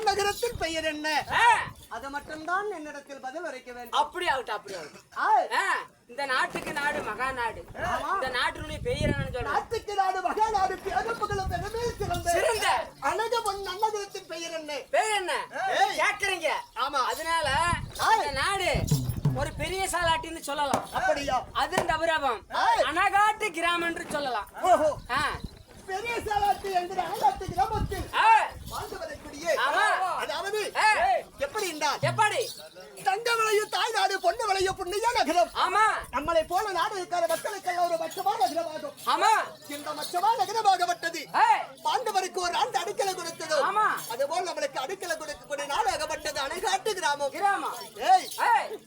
நகரத்தின் பெயர் என்ன? அது மட்டும்தான் என்னிடத்தில் பதில் வரைக்க வேண்டும். அப்படி ஆகட்டும். இந்த நாட்டுக்கு நாடு மகா நாடு. இந்த நாட்டினுடைய பெயர் என்னன்னு சொல்ற? நாட்டுக்கு நாடு மகா நாடு, பேரப்புகளும் பெருமே சிறந்த அழகவன் நன்னகரத்தின் பெயர் என்ன? பெயர் என்ன கேக்குறீங்க? ஆமா, அதனால இந்த நாடு ஒரு பெரிய சாலாட்டின்னு சொல்லலாம். அப்படியா? அது தவிரவும் அனகாட்டு கிராமம் என்று சொல்லலாம். ஓஹோ, பெரிய சாலாட்டி என்கிற அனகாட்டு கிராமத்தில் வாழ்ந்து வரக்கூடிய, அதாவது எப்படி என்றால், எப்படி தங்க விளையும் தாய் நாடு, பொண்ணு விளையும் புண்ணிய நகரம். ஆமா, நம்மளை போல நாடு இருக்கிற மக்களுக்கு ஒரு மச்சமான நகரமாகும். ஆமா, இந்த மச்சமான நகரமாகப்பட்டது பாண்டவருக்கு ஒரு ஆண்டு அடிக்கலை கொடுத்தது. ஆமா, அதுபோல் நம்மளுக்கு அடிக்கலை கொடுக்கக்கூடிய நாடாகப்பட்டது அணைகாட்டு கிராமம். கிராமம்.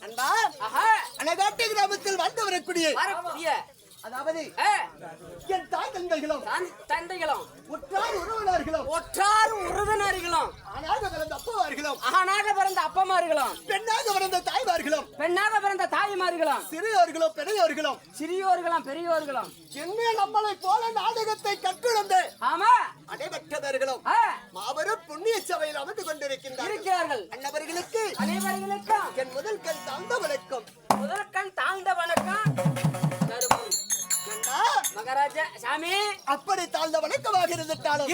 அன்பா, அணைகாட்டு கிராமத்தில் வாழ்ந்து வரக்கூடிய, அதாவது என் தாய் தந்தைகளும் ஒற்றார் உறவினர்களும் ஆணாக பிறந்த அப்பமார்களும் பெண்ணாக பிறந்த தாய்மார்களும் சிறியோர்களும் பெரியோர்களும் என்ன நம்மளை போல நாடகத்தை கற்றுணர்ந்து அடைபெற்றவர்களும் மாபெரும் புண்ணிய சபையில் அமர்ந்து கொண்டிருக்கிறார்கள். அன்னவர்களுக்கு அனைவர்களுக்கும் என் முதல் கண் தாழ்ந்த வணக்கம். மகாராஜா சாமி, அப்படி தாழ்ந்த வணக்கமாக இருந்துட்டாலும்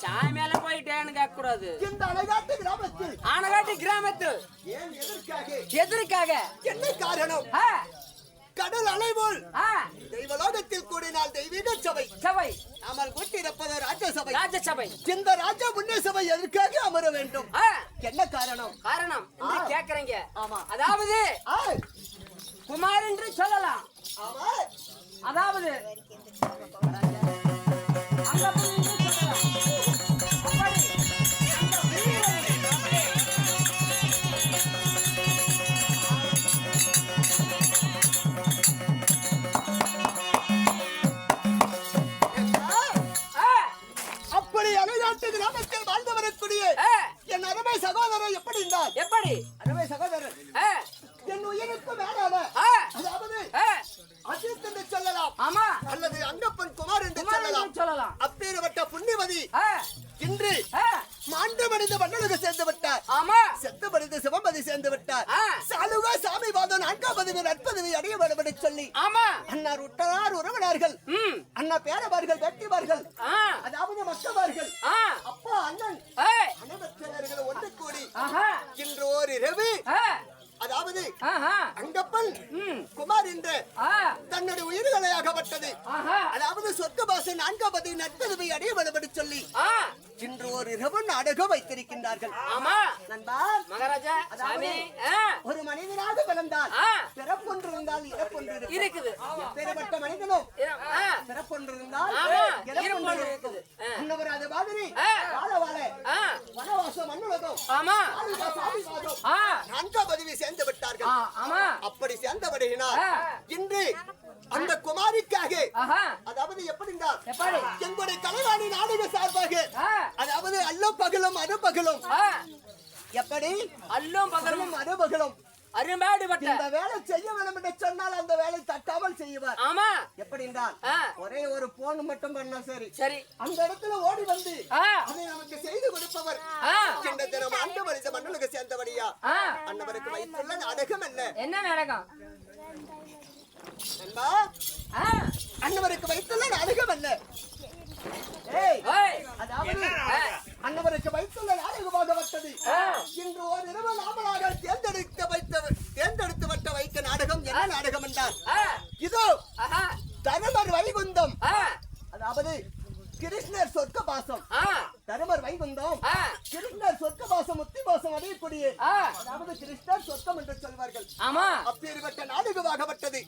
சாமி எல்லாம் போயிட்டேன்னு கேட்க கூடாது. இந்த அனகாட்டு கிராமத்தில் எதற்காக என்ன காரணம்? கடல் அலைபோல் தெய்வலோகத்தில் கூடினால் தெய்வீக சபை நாமல் கூட்டியிருப்பது ராஜசபை. இந்த ராஜா புண்ணிய சபை எதற்காக அமர வேண்டும்? என்ன காரணம் கேக்குறீங்க? ஆமா, அதாவது குமார் என்று சொல்லலாம். அதாவது அப்படி அனைத்து கிராமத்தில் வாழ்ந்து வரக்கூடிய என் அருமை சகோதரர் எப்படி இருந்தார்? எப்படி அருமை சகோதரர் என் உயிருக்கு மேலான, அதாவது அஜித் என்று சொல்லலாம். ஆமா, அல்லது அங்கப்பன் குமார் என்று சொல்லலாம். அப்பேற்பட்ட புண்ணியவதி இன்று மாண்டவனை படிந்து மன்னனுக்கு சேர்ந்து விட்டார். ஆமா. செத்து படிந்து சிவம்பதி சேர்ந்து விட்டார். சாலுகா சாமி பாதம் 4ஆம் பதவி நற்பதவி அடைய வேண்டும் என்று சொல்லி ஆமா அன்னார் உற்றார் உறவினர்கள் அண்ணா பேரவார்கள் வெட்டிவார்கள் அதாவது மக்கவார்கள் அப்பா அண்ணன் அனைவர்கள் ஒன்று கூடி இன்று ஒரு இரவு அதாவது அங்கப்பன் குமார் என்ற தன்னுடைய உயிர்களை ஆகப்பட்டது. அதாவது சொர்க்கபாசன் 4ஆம் பதவி நற்பதவி அடைய வேண்டும் என்று சொல்லி இன்று ஒரு இரவு நாடகம் வைத்திருக்கின்றார்கள். நண்பா மகாராஜா சாமி ஒரு மனிதனாக பிறந்தால் பிறப்பொன்று இருந்தால் இறப்பொன்று இருக்குது. பெறப்பட்ட மனிதனும் பிறப்பொன்று இருந்தால் இறப்பொன்று இருக்குது. இன்னொரு அது மாதிரி வாழ வாழ வனவாசம் மண்ணுலகம் 4ஆம் பதவி சேர்ந்து விட்டார்கள். அப்படி சேர்ந்தபடியினால் இன்று அந்த குமாரிக்காக அதாவது எப்படி எங்களுடைய கலைவாணி நாடக சார்பாக அதாவது அல்லும் பகலும் அறுபகலும் எப்படி அல்லும் பகலும் அறுபகலும் இந்த வேலை செய்ய வேண்டும் என்று சொன்னால் அந்த வேலை தட்டாமல் செய்வார். ஆமா எப்படி என்றால் ஒரே ஒரு போன் மட்டும் பண்ணா சரி சரி அந்த இடத்துல ஓடி வந்து அதை நமக்கு செய்து கொடுப்பவர் இந்த தினம் ஆண்டு மனித மண்ணுக்கு சேர்ந்தபடியா அன்னவருக்கு வைத்துள்ள நாடகம் என்ன நாடகம் அன்னவருக்கு வைத்துள்ள நாடகம் என்ன? அன்னவருக்கு வைத்துள்ள நாடகமாகப்பட்டது இன்று ஒரு இரவு நாமளாக தேர்ந்தெடுத்து வட்ட வைக்க நாடகம் என்ன நாடகம் என்றால் இதோ தருமர் வைகுந்தம் அதாவது கிருஷ்ணர் சொர்க்க பாசம் தருமர் வைகுந்தம் கிருஷ்ணர் சொர்க்க பாசம் முத்தி பாசம் அடையக்கூடிய அதாவது கிருஷ்ணர் சொர்க்கம் என்று சொல்வார்கள். அப்பேற்பட்ட நாடகமாகப்பட்டது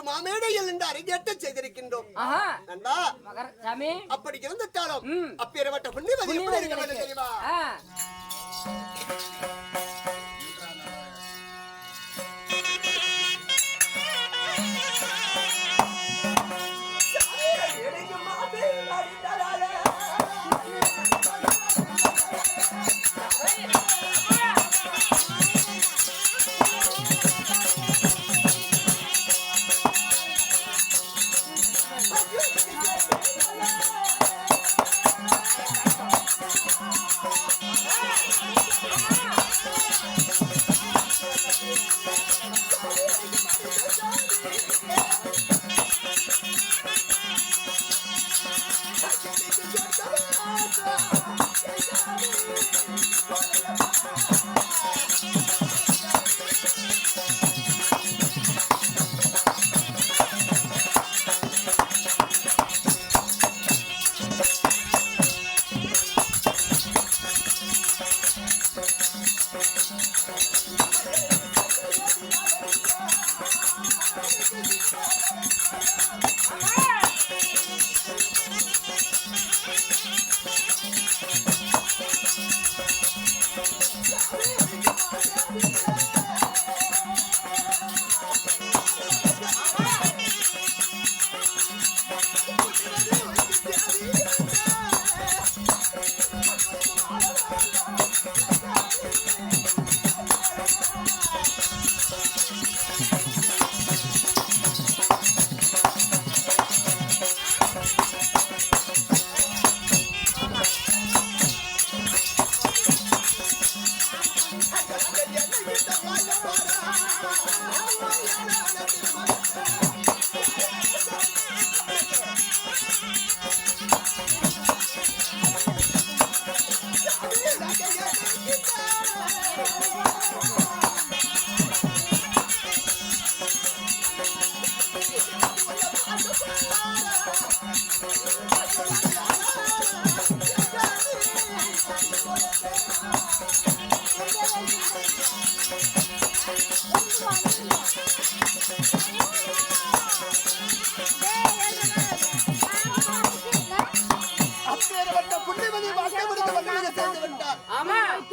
மாமேடையில் இன்று அரங்கேற்ற செய்திருக்கின்றோம். நண்பா அப்படி இருந்துட்டாலும் அப்பேற்பட்ட புண்ணியவதி எப்படி இருக்க வேண்டும் தெரியுமா?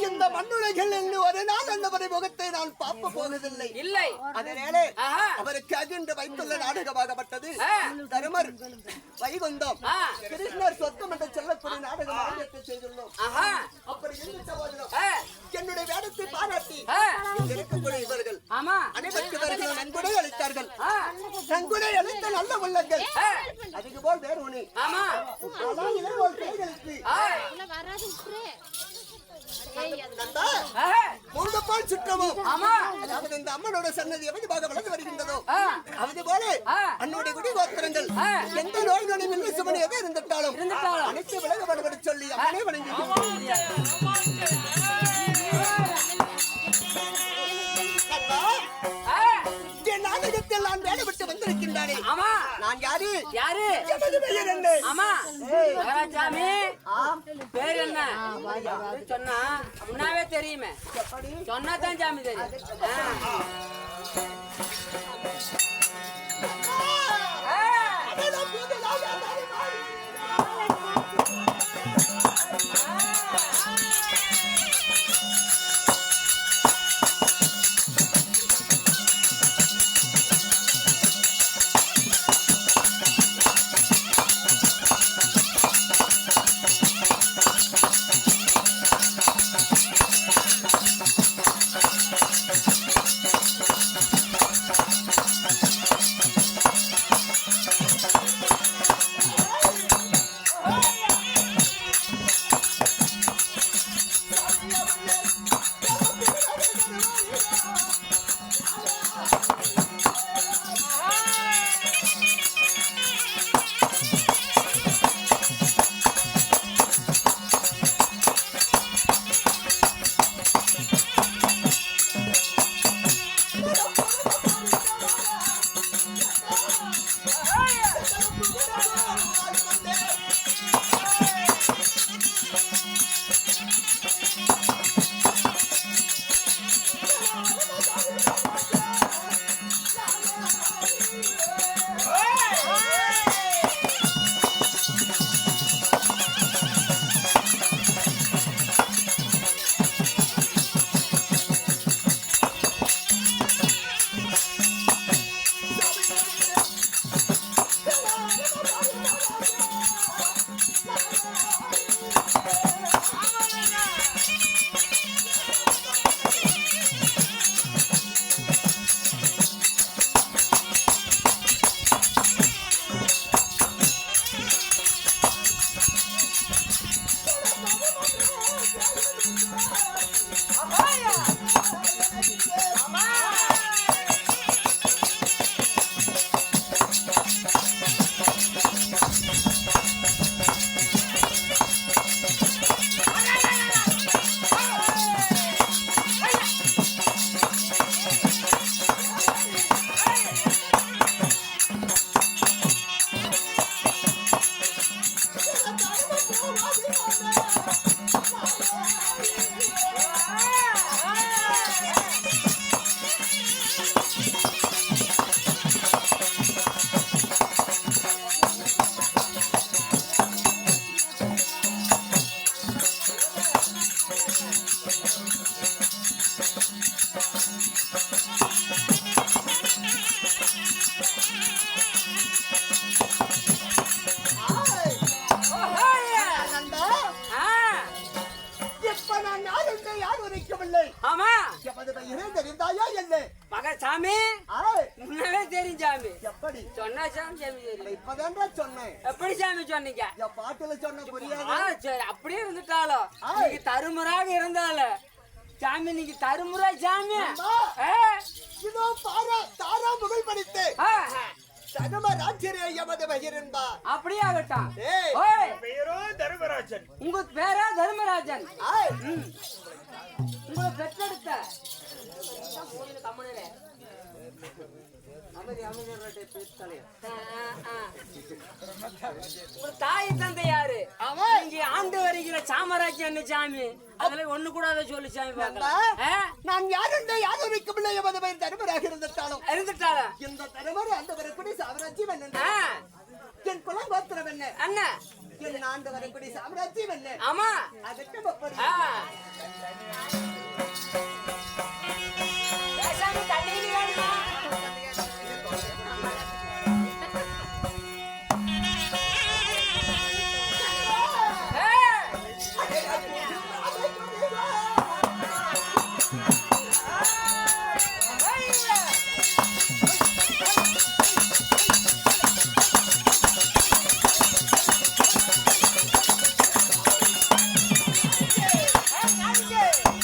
இந்த மண்ணுலகில் ஒரு நாள் அந்தவரை முகத்தை நான் பார்க்க போவதில்லை. இல்லை, அதனாலே அவருக்காக இன்று வைத்துள்ள நாடகமாகப்பட்டது தருமர் வைகுந்தம் கிருஷ்ணர் சொர்க்கம் என்று சொல்லக்கூடிய நாடகமாக செய்துள்ளோம். அப்படி இருந்த போதிலும் என்னுடைய வேடத்தை பாராட்டி இருக்கக்கூடிய இவர்கள் அனைவருக்கு நன்கொடை அளித்தார்கள். நன்கொடை அளித்த நல்ல உள்ளங்கள் அதுக்கு போல் வேறு ஒண்ணு கைகளுக்கு நண்பா, மூன்று பால் சுற்றமும் அதாவது இந்த அம்மனோட சன்னதி எவ்வளவு வளர்ந்து வருகின்றதோ அது போல அன்னுடைய குடி கோத்திரங்கள் எந்த நோய்களும் இல்லை சுமனியாக இருந்துட்டாலும் அனைத்து விலகப்படுபடி சொல்லி அம்மனை வணங்கி நாடகத்தில் நான் வேலை விட்டு வந்திருக்கின்றானே நான் யாரு யாரு எமது பெயர் என்ன? ஆமா மகாராஜாமி பேர் என்ன சொன்னா முன்னாவே தெரியுமே சொன்னா தான் சாமி தெரியும் சாமி முன்னாலே தெரியும் சாமி. எப்படி சொன்னா சாமி தெரியும். இப்பதான் சொன்னேன். எப்படி சாமி சொன்னீங்க? பாட்டுல சொன்ன புரியாது. சரி அப்படியே இருந்துட்டாலும் நீங்க தருமுறாக இருந்தாலும் சாமி நீங்க தருமுறை சாமி. இதோ பாரா தாரா புகழ் படித்து சகம ராஜ்யரே எமது பகிரன்பா. அப்படியே ஆகட்டும். பேரோ தர்மராஜன். உங்க பேரா தர்மராஜன். உங்களை பெற்றெடுத்த தமிழரே தாய் தந்தை யாரு? இங்க ஆண்டு வருகிற சாமராஜ்யம் என்ன சாமி? அதுல ஒண்ணு கூட அதை சொல்லு சாமி. நான் யாருண்டே யாரும் இருக்கவில்லை. எமது பெயர் தருமராக இருந்துட்டாலும் இந்த தருமர் அந்த வரக்கூடிய சாம்ராஜ்யம் என்ன? என் குலம் கோத்திரம் என்ன? அண்ணா என் ஆண்டு வரக்கூடிய சாம்ராஜ்யம் என்ன? ஆமா அதுக்கு Yeah.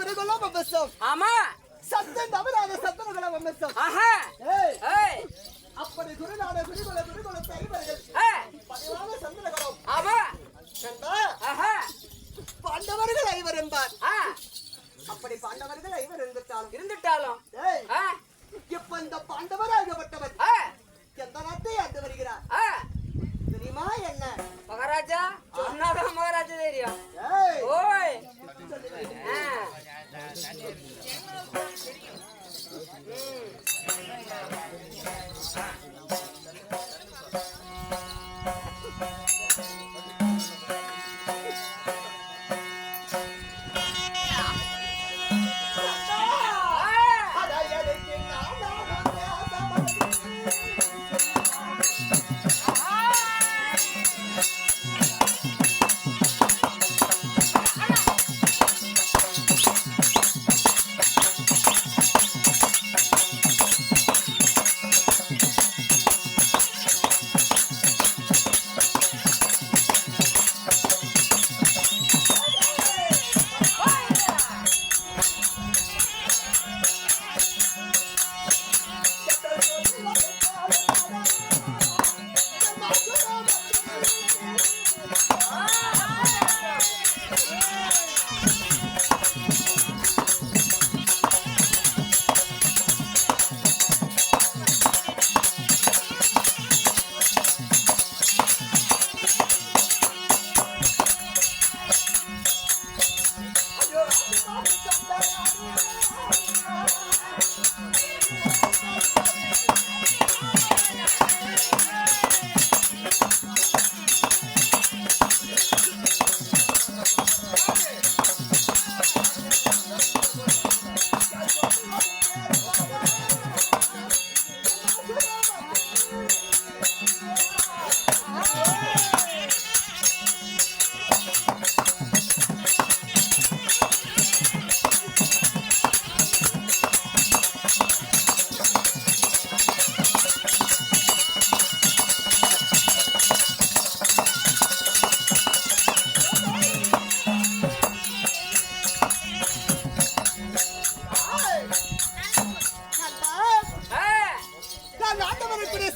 குருகுல வம்சம். ஆமா சத்தம் தவறாத சத்தமகுல வம்சம். ஆஹா ஏய், ஏய் அப்படி குருநாட குருகுல தலைவர்கள் பதிவான சந்தனகுலம். ஆமா கண்டா? ஆஹா பாண்டவர்கள் ஐவர் என்பார். ஆ அப்படி பாண்டவர்கள் ஐவர் இருந்துட்டாலும் ஏய், ஆ இப்ப இந்த பாண்டவராகப்பட்டவர் ஆ எந்த நாட்டை ஆண்டு வருகிறார் ஆ தெரியுமா என்ன? மகாராஜா சொன்னாதான் மகாராஜா தெரியும் ஏய், ஓய் ஆ அடையடைக்கு நானாக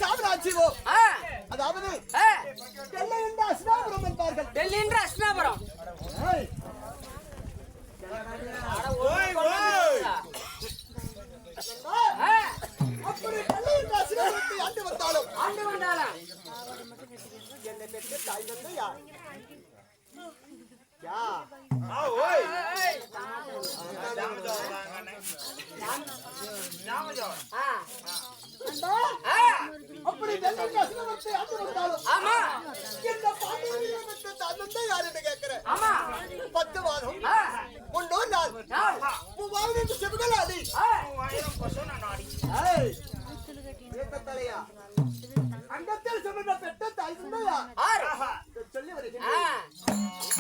சாம்ராஜ்யம். அதாவது டெல்லி என்ற அஸ்னாபுரம் என்பார்கள். டெல்லி என்ற அஸ்னாபுரம். ஏய், ஓய் ஓய் அப்படி டெல்லி என்ற அஸ்னாபுரத்தை ஆண்டு வந்தாலும் என்னை பெற்ற தாய் தந்தை யார்? யா ஆ ஓய் ஏய், ஜாமஜோ வாங்கனே ஜாமஜோ கண்டா? அப்படி டெல்லி என்ற அஸ்னாபுரத்தை ஆண்டு வந்தாலும் ஆமா இந்த பாண்டியனை பெற்ற தாய் தந்தை யார் என்று கேட்கிறேன். ஆமா 10 வாரம் ஆ, 3 நாள் நாள். 3000 செபுகளாடி. ஆ, 3000 பசோனா நாடி ஏய், ஏத்த தலையா அங்கத்தில் சுமந்த பெற்ற தாய் தந்தை யார்? ஆறு. சொல்லி ஆ, வருகிறேன்.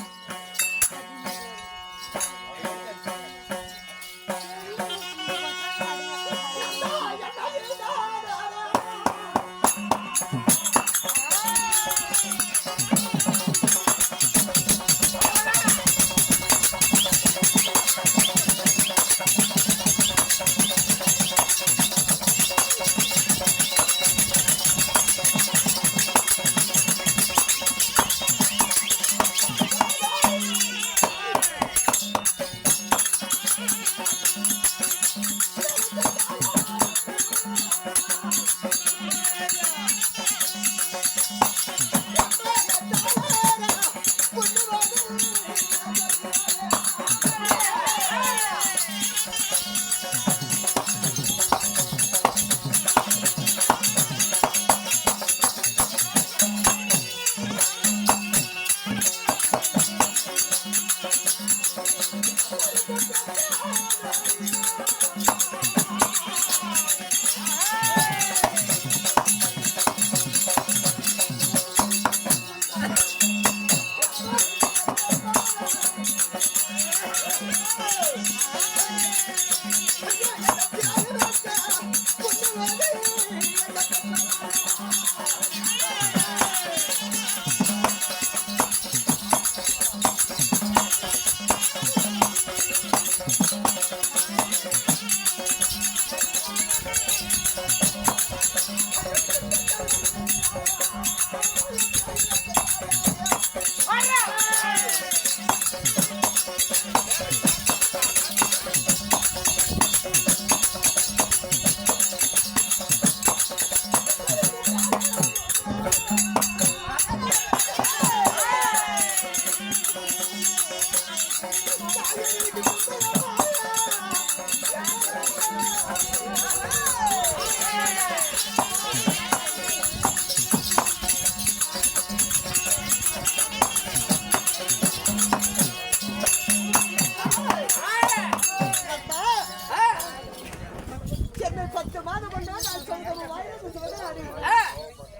என்னை 10 மாதம் பண்ணா நான் சொல்றது வாயிலிருந்து சொல்றது அறிவு.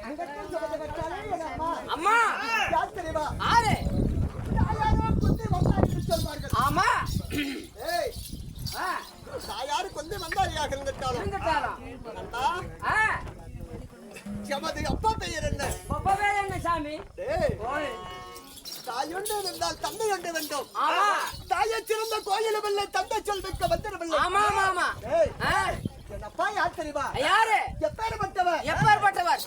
அங்கட்டும் சொல்றது வச்சாலே என் அம்மா. அம்மா யார் தெரியுமா? ஆறு தாயாரோ குந்தி வந்தாரின்னு சொல்வார்கள். ஆமா ஏய், தாயாரு குந்தி வந்தாரியாக இருந்துட்டாலும் இருந்துட்டாலும் அண்ணா, ஆ எமது அப்பா பெயர் என்ன? அப்பவே என்ன சாமி ஏய், ஓய் தாயொன்று இருந்தால் தந்தை ஒன்று வேண்டும். ஆமா தாயை சிறந்த கோயிலும் இல்லை, தந்தை சொல் மிக்க மந்திரமில்லை. ஆமா ஆமா ஆமா ஏய், ஆ என் அப்பா யார் தெரியுமா? யாரு எப்பேற்பட்டவர்? எப்பேற்பட்டவர்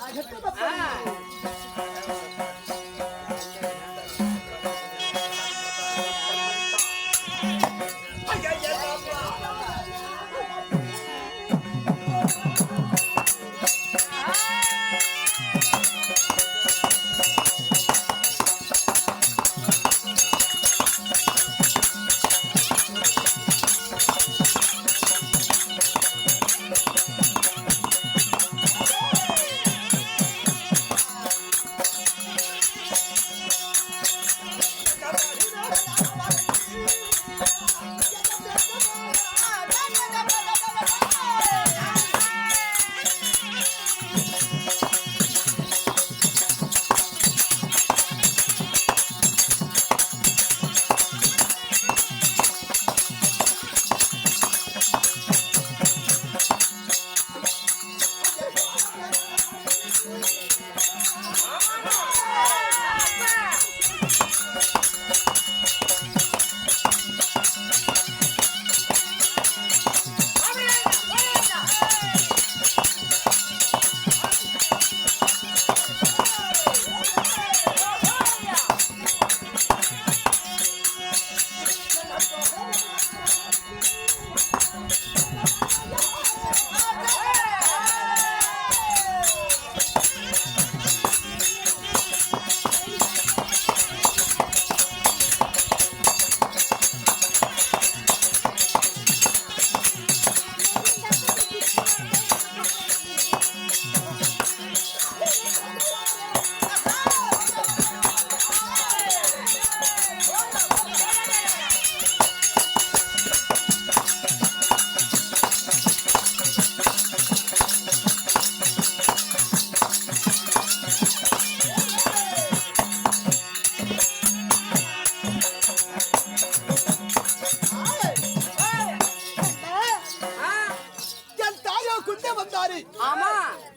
ஆமா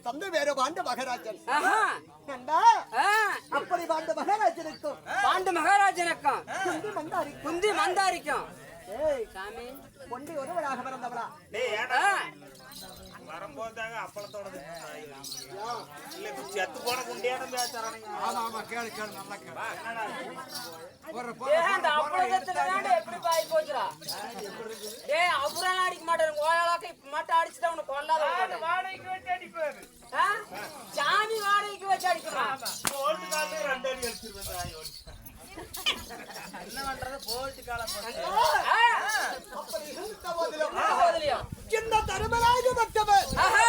தந்தை வேற வாழ்ந்த மகாராஜன். ஆஹா நண்பா, அப்படி வாழ்ந்த மகாராஜனுக்கும் பாண்டு மகாராஜனுக்கும் குந்தி மந்தாரி குந்தி மந்தாரிக்கும் ஏய், சாமி ஒன்றி ஒருவராக பிறந்தவளா? டேய் ஏடா ஆ, வரும்போதாங்க அப்பளத்தோட இல்ல இப்ப செத்து போன குண்டியாடம் பேசுறானுங்க. ஏய், அந்த அப்பளத்துல தாண்டி எப்படி பாய் போச்சுடா? டேய், அப்புறம் அடிக்க மாட்டாரு. ஓயாளாக்க இப்ப மட்டும் அடிச்சுட்டா உனக்கு கொல்லாத. வாடகைக்கு வச்சு அடிப்பாரு. ஆ? சாமி வாடகைக்கு வச்சு அடிக்குமா? போல்ட் காலத்துல 2 அடி அடிச்சிருவேன். என்ன பண்றது போல்ட் காலம் ஆ, அப்படி இருந்த போதிலும் போதிலையும். இந்த தருமராஜ பக்தவர் ஆஹா,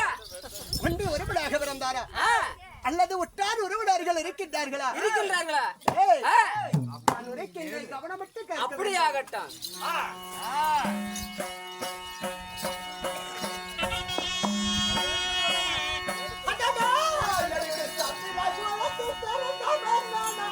ஒன்றி ஒருவராக பிறந்தாரா? ஆ, அல்லது உற்றார் உறவினர்கள் இருக்கின்றார்களா? இருக்கின்றாங்களா? ஏய், ஆ, நான் உரைக்கின்றேன், கவனமிட்டு கேட்க வேண்டும். அப்படியாகட்டும். அடடா, எனக்கு சத்திராஜ் வளர்த்து தரணும் நானா.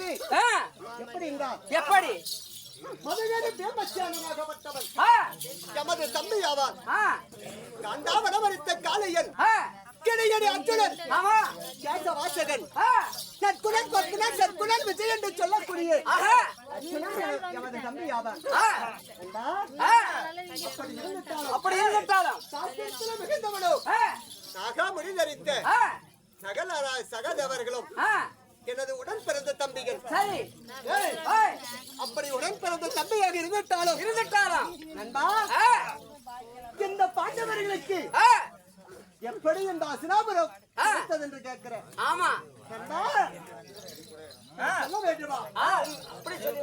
அதாவது எப்படி என்றால் எப்படி மதுவேறு பேமச்சானனாகப்பட்டவன் எமது தம்பி ஆவான். காண்டாவனமரித்த காளையன் கிடையடி அர்ஜுனன் கேசவாசகன் சற்குணன் பத்மன் சற்குணன் விஜய் என்று சொல்லக்கூடிய எமது தம்பி ஆவான். அப்படி இருந்துட்டாலும் சாஸ்திரத்தில் மிகுந்தவனோ நாகாமொழி தரித்த சகதவர்களும் எனது உடன் பிறந்த தம்பிகள். அப்படி உடன் பிறந்த தம்பியாக இருந்துட்டாலும் நண்பா இந்த பாண்டவர்களுக்கு எப்படி இந்த அசுராபுரம் என்று கேட்கிறேன். ஆமா நண்பா சொல்ல வேண்டுமா? அப்படி சொல்லி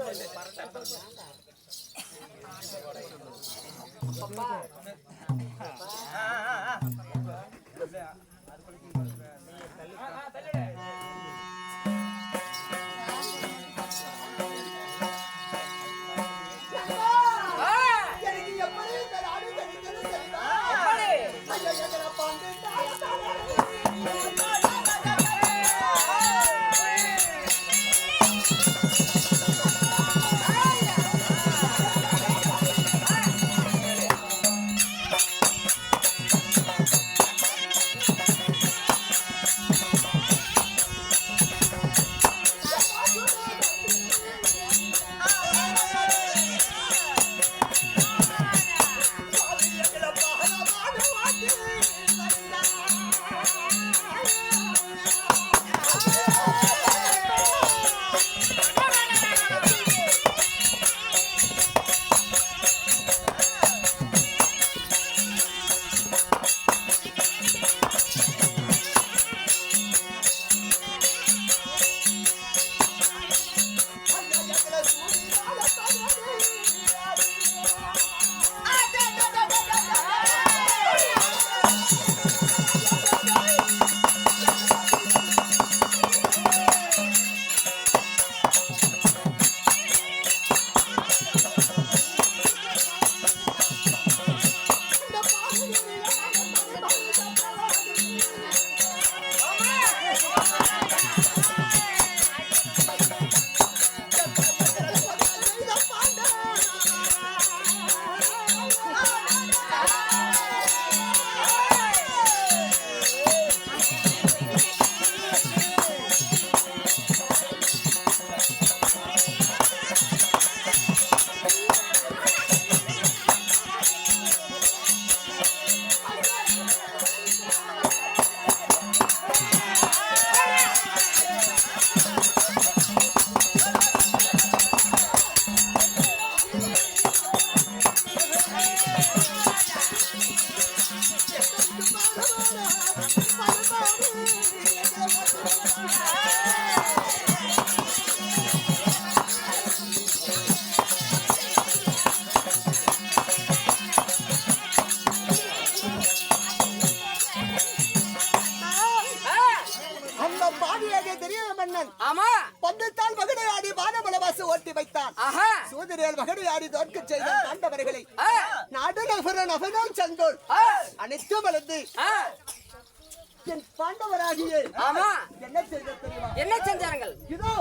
என்ன செஞ்சார்கள்? இதோ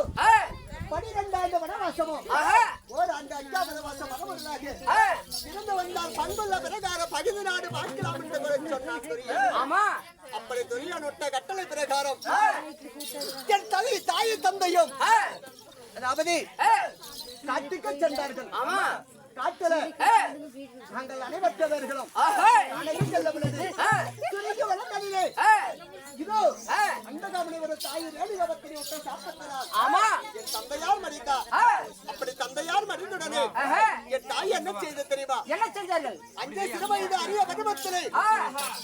12 ஆண்டு வனவாசமும் ஒரு அந்த 5வது வனவாசம் வரவர்களாக இருந்து வந்தால் பண்புள்ள பிரகாரம் 10 நாடு பார்க்கலாம் என்று சொன்னார். ஆமா அப்படி துரியோன் விட்ட கட்டளை பிரகாரம் என் தாய் தந்தையும் அதாவது காட்டுக்கு சென்றார்கள். ஆமா காட்டுல நாங்கள் அனைவற்றவர்களும் அனைவரும் செல்ல உள்ளது. இதோ அண்டகாமணி ஒரு தாய் ரேணுகாவத்தினை விட்டு சாப்பிட்டார். ஆமா என் தந்தையார் மடித்தார். அப்படி தந்தையார் மடிந்துடனே என் தாய் என்ன செய்து தெரியுமா? என்ன செஞ்சார்கள்? அங்கே சிறுவயது அரிய பருவத்திலே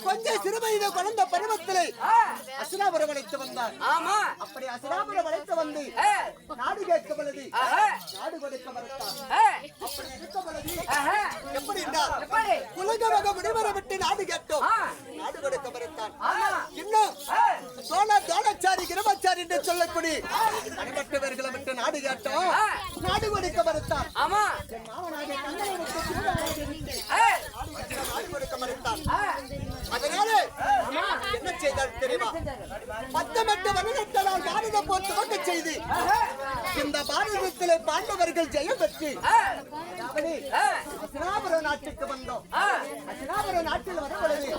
கொஞ்சம் சிறுவயது குழந்தை பருவத்திலே அசுராபுரம் அழைத்து வந்தார். ஆமா அப்படி அசுராபுரம் அழைத்து வந்து நாடு கேட்க பொழுது நாடு கொடுக்க மறுத்தார். அப்படி இருக்க பொழுது எப்படி என்றால் உலக முடிவர விட்டு நாடு கேட்டோம் நாடு கொடுக்க மறுத்தான். இன்னும் தோணாச்சாரி கிரமாச்சாரி என்று சொல்லக்கூடிய அனைவற்றவர்களை விட்டு நாடு கேட்டோம் நாடு கொடுக்க மறுத்தான். ஆமா மாமனாக கண்ணனை விட்டு நாடு கொடுக்க மறுத்தான். அதனால என்ன செய்தால் தெரியுமா? 18 வருடங்களால் பாரத போர் துவக்க செய்து இந்த யுத்தத்திலே பாண்டவர்கள் ஜெயம் பெற்று அதாவது அஸ்தினாபுர நாட்டுக்கு வந்தோம். அஸ்தினாபுர நாட்டில் வர பொழுது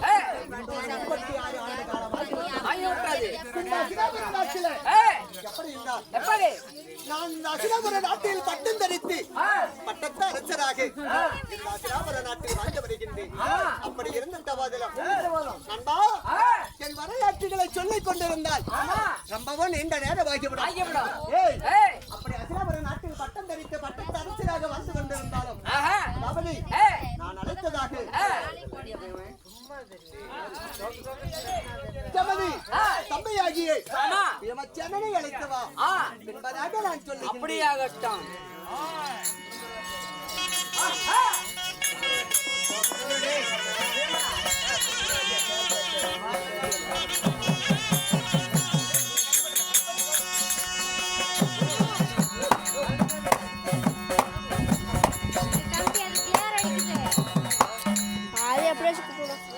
36 ஆண்டு காலமாக இந்த அஸ்தினாபுர நாட்டில எப்படி இருந்தார்? எப்படி நான் இந்த அஸ்தினாபுர நாட்டில் பட்டம் தரித்து பட்டத்து அரசராக இந்த அஸ்தினாபுர நாட்டில் வாழ்ந்து வருகின்றேன். அப்படி இருந்த போதிலும் நண்பா என் வரலாற்றுகளை சொல்லிக் கொண்டிருந்தால் ரொம்பவும் நீண்ட நேரம் ஆகிவிடும். ஏய், அப்படி அஸ்தினாபுர நாட்டில் பட்டம் தரித்து பட்டத்து அரசராக வாழ்ந்து கொண்டிருந்தாலும் கபடி நான் அழைத்ததாக கபடி தம்பியாகியே விமர்சனனை அழைத்தவா என்பதாக நான் சொல்லி அப்படியாகட்டும்.